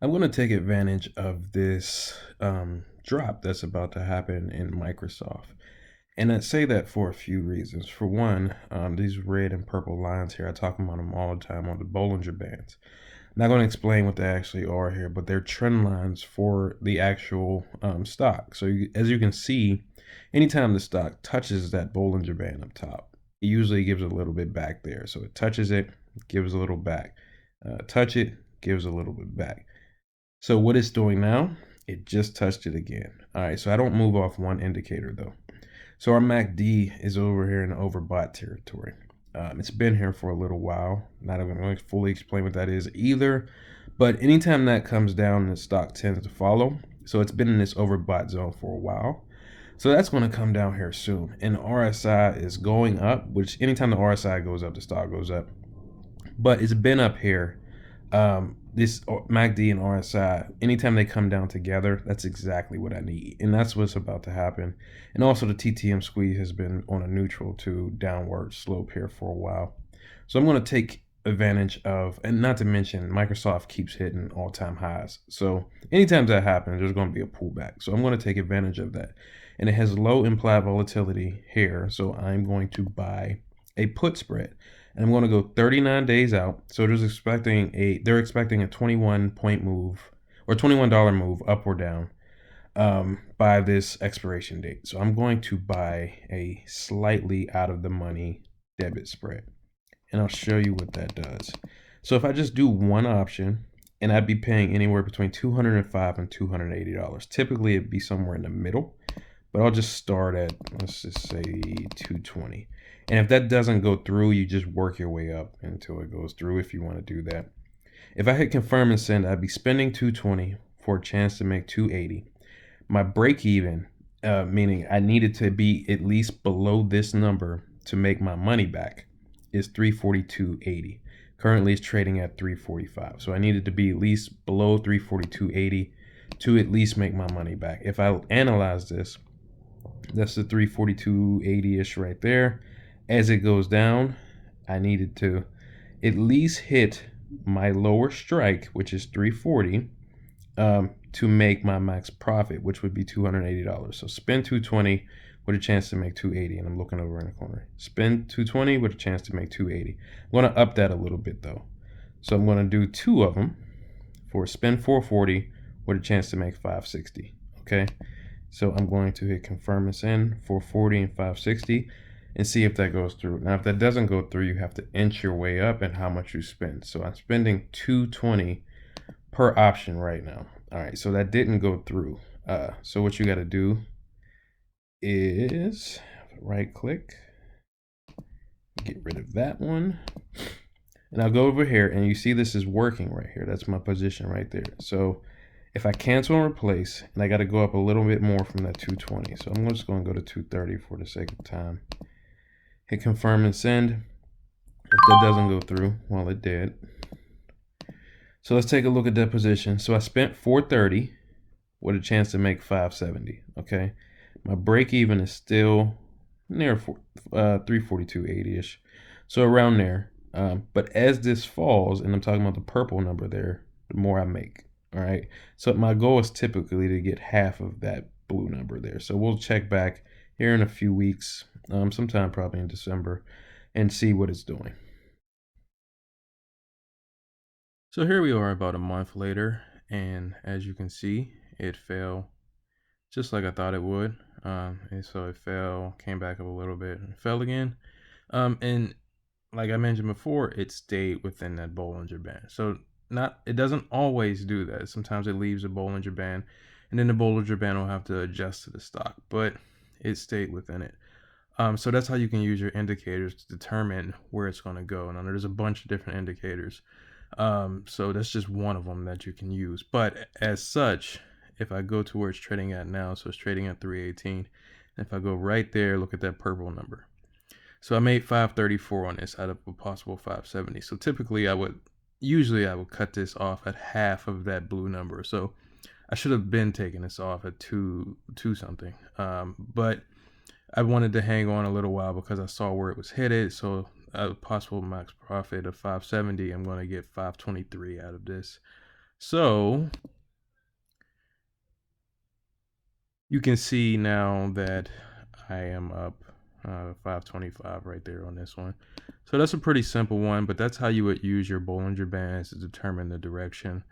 I'm going to take advantage of this drop that's about to happen in Microsoft. And I say that for a few reasons. For one, these red and purple lines here, I talk about them all the time on the Bollinger Bands. I'm not going to explain what they actually are here, but they're trend lines for the actual stock. So as you can see, anytime the stock touches that Bollinger Band up top, it usually gives a little bit back there. So it touches it, gives a little back. Touch it, gives a little bit back. So what it's doing now, it just touched it again. All right, so I don't move off one indicator though. So our MACD is over here in the overbought territory. It's been here for a little while. Not even going to fully explain what that is either. But anytime that comes down, the stock tends to follow. So it's been in this overbought zone for a while. So that's going to come down here soon. And the RSI is going up, which anytime the RSI goes up, the stock goes up. But it's been up here. This MACD and RSI, anytime they come down together, that's exactly what I need. And that's what's about to happen. And also the TTM squeeze has been on a neutral to downward slope here for a while. So I'm going to take advantage of, and not to mention Microsoft keeps hitting all-time highs. So anytime that happens, there's going to be a pullback. So I'm going to take advantage of that. And it has low implied volatility here. So I'm going to buy a put spread. And I'm going to go 39 days out. So they're expecting a 21 point move or $21 move up or down by this expiration date. So I'm going to buy a slightly out of the money debit spread. And I'll show you what that does. So if I just do one option, and I'd be paying anywhere between $205 and $280. Typically it'd be somewhere in the middle, but I'll just start at, let's just say 220. And if that doesn't go through, you just work your way up until it goes through if you want to do that. If I hit confirm and send, I'd be spending 220 for a chance to make 280. My break even, meaning I needed to be at least below this number to make my money back, is 342.80. Currently it's trading at 345. So I needed to be at least below 342.80 to at least make my money back. If I analyze this, that's the 342.80-ish right there. As it goes down, I needed to at least hit my lower strike, which is 340, to make my max profit, which would be $280. So spend 220 with a chance to make 280, and I'm looking over in the corner. Spend 220 with a chance to make 280. I'm going to up that a little bit though. So I'm going to do two of them for spend 440 with a chance to make 560. Okay. So I'm going to hit confirm and send 440 and 560 and see if that goes through. Now, if that doesn't go through, you have to inch your way up and how much you spend. So I'm spending 220 per option right now. All right, so that didn't go through. So what you got to do is right click, get rid of that one. And I'll go over here and you see this is working right here. That's my position right there. So if I cancel and replace, and I got to go up a little bit more from that 220. So I'm just going to go to 230 for the sake of time. Hit confirm and send. If that doesn't go through, well, it did. So let's take a look at that position. So I spent 430 with a chance to make 570. Okay. My break even is still near 342.80-ish. So around there. But as this falls, and I'm talking about the purple number there, the more I make. All right. So my goal is typically to get half of that blue number there. So we'll check back here in a few weeks, sometime probably in December, and see what it's doing. So here we are about a month later, and as you can see, it fell just like I thought it would. And so it fell, came back up a little bit, and fell again. And like I mentioned before, it stayed within that Bollinger Band. So it doesn't always do that. Sometimes it leaves a Bollinger Band, and then the Bollinger Band will have to adjust to the stock, but it stayed within it. So that's how you can use your indicators to determine where it's going to go. Now there's a bunch of different indicators. So that's just one of them that you can use. But as such, if I go to where it's trading at now, so it's trading at 318. And if I go right there, look at that purple number. So I made 534 on this out of a possible 570. So typically I would cut this off at half of that blue number. So I should have been taking this off at two something. But I wanted to hang on a little while because I saw where it was headed. So a possible max profit of 570, I'm going to get 523 out of this. So you can see now that I am up 525 right there on this one. So that's a pretty simple one, but that's how you would use your Bollinger Bands to determine the direction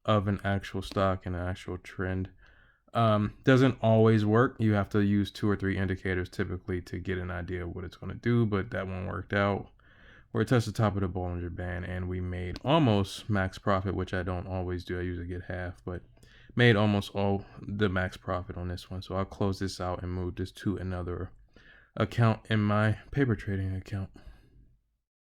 of an actual stock and an actual trend. Doesn't always work. You have to use 2 or 3 indicators typically to get an idea of what it's going to do, but that one worked out. Where it touched the top of the Bollinger Band and we made almost max profit, which I don't always do. I usually get half, but made almost all the max profit on this one. So I'll close this out and move this to another account in my paper trading account.